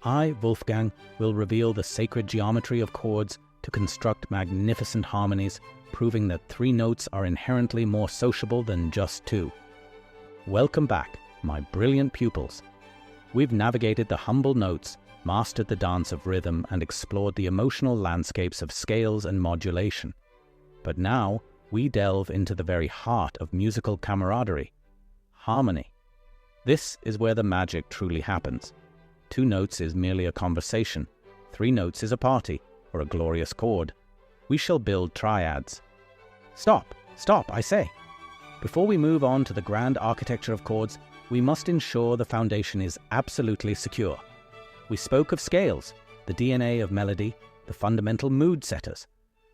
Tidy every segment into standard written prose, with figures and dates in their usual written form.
I, Wolfgang, will reveal the sacred geometry of chords to construct magnificent harmonies, proving that 3 notes are inherently more sociable than just 2. Welcome back, my brilliant pupils. We've navigated the humble notes, mastered the dance of rhythm, and explored the emotional landscapes of scales and modulation. But now, we delve into the very heart of musical camaraderie, harmony. This is where the magic truly happens. 2 notes is merely a conversation. 3 notes is a party, or a glorious chord. We shall build triads. Stop, I say. Before we move on to the grand architecture of chords, we must ensure the foundation is absolutely secure. We spoke of scales, the DNA of melody, the fundamental mood setters.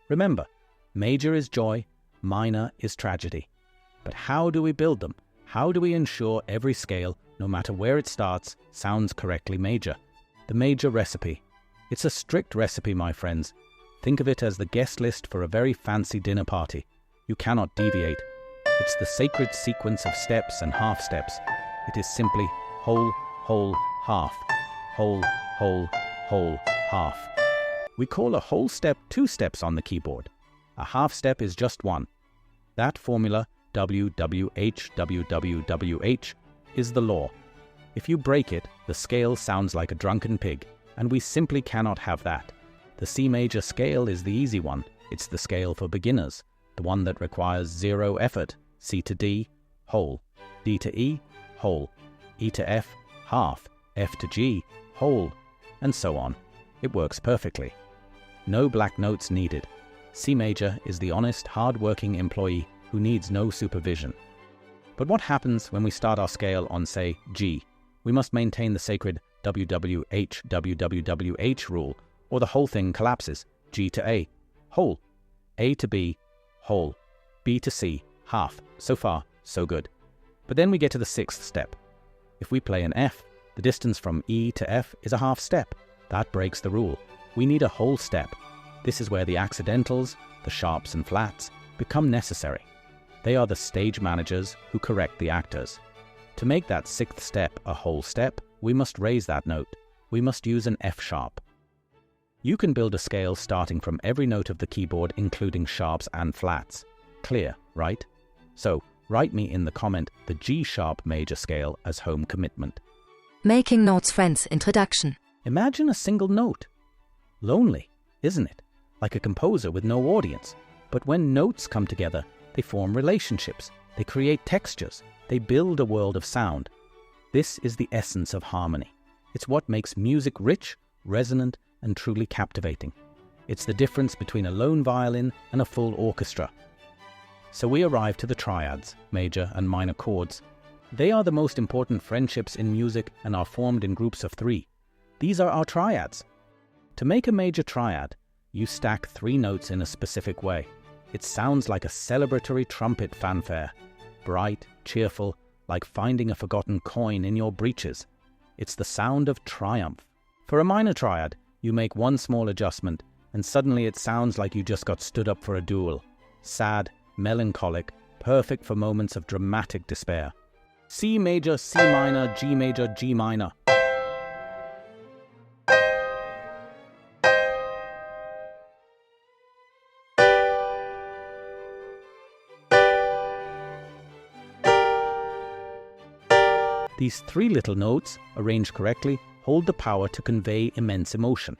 Remember, major is joy, minor is tragedy. But how do we build them? How do we ensure every scale, no matter where it starts, sounds correctly major? The major recipe. It's a strict recipe, my friends. Think of it as the guest list for a very fancy dinner party. You cannot deviate. It's the sacred sequence of steps and half steps. It is simply whole, whole, half. Whole, whole, whole, half. We call a whole step 2 steps on the keyboard. A half step is just 1. That formula, WWH, WWWH, is the law. If you break it, the scale sounds like a drunken pig, and we simply cannot have that. The C major scale is the easy one. It's the scale for beginners, the one that requires 0 effort. C to D, whole. D to E, whole. E to F, half. F to G, whole. And so on. It works perfectly. No black notes needed. C major is the honest, hard-working employee who needs no supervision. But what happens when we start our scale on, say, G? We must maintain the sacred WWH, WWWH rule, or the whole thing collapses. G to A, whole. A to B, whole. B to C, half. So far, so good. But then we get to the 6th step. If we play an F, the distance from E to F is a half step. That breaks the rule. We need a whole step. This is where the accidentals, the sharps and flats, become necessary. They are the stage managers who correct the actors. To make that 6th step a whole step, we must raise that note. We must use an F sharp. You can build a scale starting from every note of the keyboard, including sharps and flats. Clear, right? So, write me in the comment the G sharp major scale as home commitment. Making Notes Friends Introduction. Imagine a single note. Lonely, isn't it? Like a composer with no audience. But when notes come together, they form relationships. They create textures. They build a world of sound. This is the essence of harmony. It's what makes music rich, resonant, and truly captivating. It's the difference between a lone violin and a full orchestra. So we arrive to the triads, major and minor chords. They are the most important friendships in music and are formed in groups of 3. These are our triads. To make a major triad, you stack 3 notes in a specific way. It sounds like a celebratory trumpet fanfare. Bright, cheerful, like finding a forgotten coin in your breeches. It's the sound of triumph. For a minor triad, you make 1 small adjustment, and suddenly it sounds like you just got stood up for a duel. Sad, melancholic, perfect for moments of dramatic despair. C major, C minor, G major, G minor. These 3 little notes, arranged correctly, hold the power to convey immense emotion.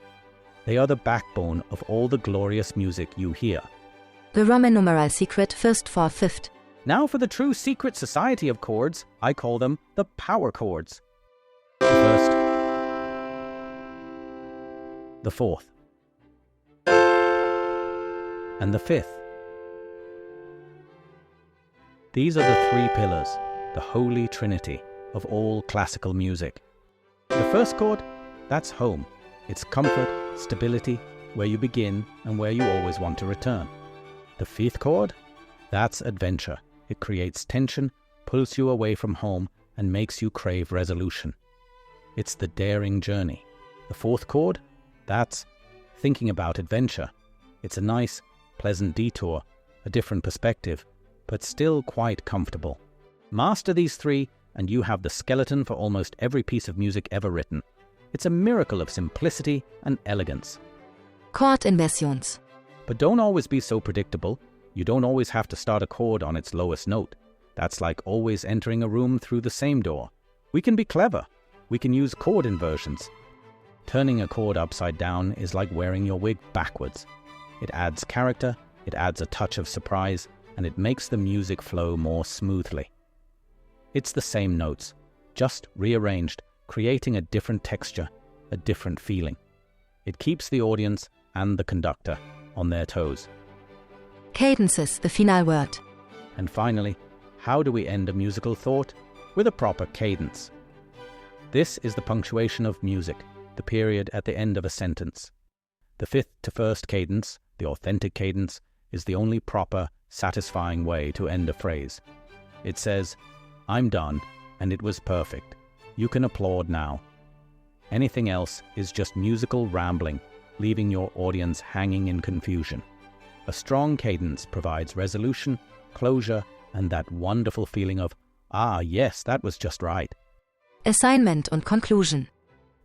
They are the backbone of all the glorious music you hear. The Roman numeral secret, 1st, 4th, 5th. Now for the true secret society of chords, I call them the power chords. The 1st, the 4th, and the 5th. These are the 3 pillars, the holy trinity of all classical music. The 1st chord, that's home. It's comfort, stability, where you begin and where you always want to return. The 5th chord, that's adventure. It creates tension, pulls you away from home, and makes you crave resolution. It's the daring journey. The 4th chord, that's thinking about adventure. It's a nice, pleasant detour, a different perspective, but still quite comfortable. Master these 3, and you have the skeleton for almost every piece of music ever written. It's a miracle of simplicity and elegance. Chord inversions. But don't always be so predictable. You don't always have to start a chord on its lowest note. That's like always entering a room through the same door. We can be clever. We can use chord inversions. Turning a chord upside down is like wearing your wig backwards. It adds character, it adds a touch of surprise, and it makes the music flow more smoothly. It's the same notes, just rearranged, creating a different texture, a different feeling. It keeps the audience and the conductor on their toes. Cadences, the final word. And finally, how do we end a musical thought? With a proper cadence. This is the punctuation of music, the period at the end of a sentence. The fifth to first cadence, the authentic cadence, is the only proper, satisfying way to end a phrase. It says, "I'm done, and it was perfect. You can applaud now." Anything else is just musical rambling, leaving your audience hanging in confusion. A strong cadence provides resolution, closure, and that wonderful feeling of, "Ah, yes, that was just right." Assignment und Conclusion.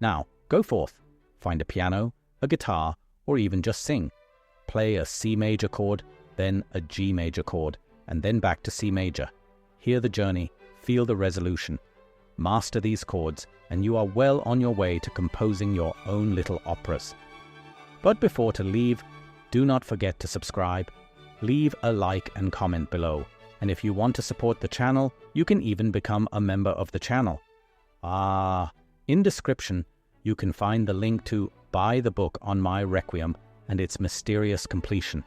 Now, go forth. Find a piano, a guitar, or even just sing. Play a C major chord, then a G major chord, and then back to C major. Hear the journey, feel the resolution. Master these chords, and you are well on your way to composing your own little operas. But before to leave, do not forget to subscribe. Leave a like and comment below. And if you want to support the channel, you can even become a member of the channel. In description, you can find the link to buy the book on my Requiem and its mysterious completion.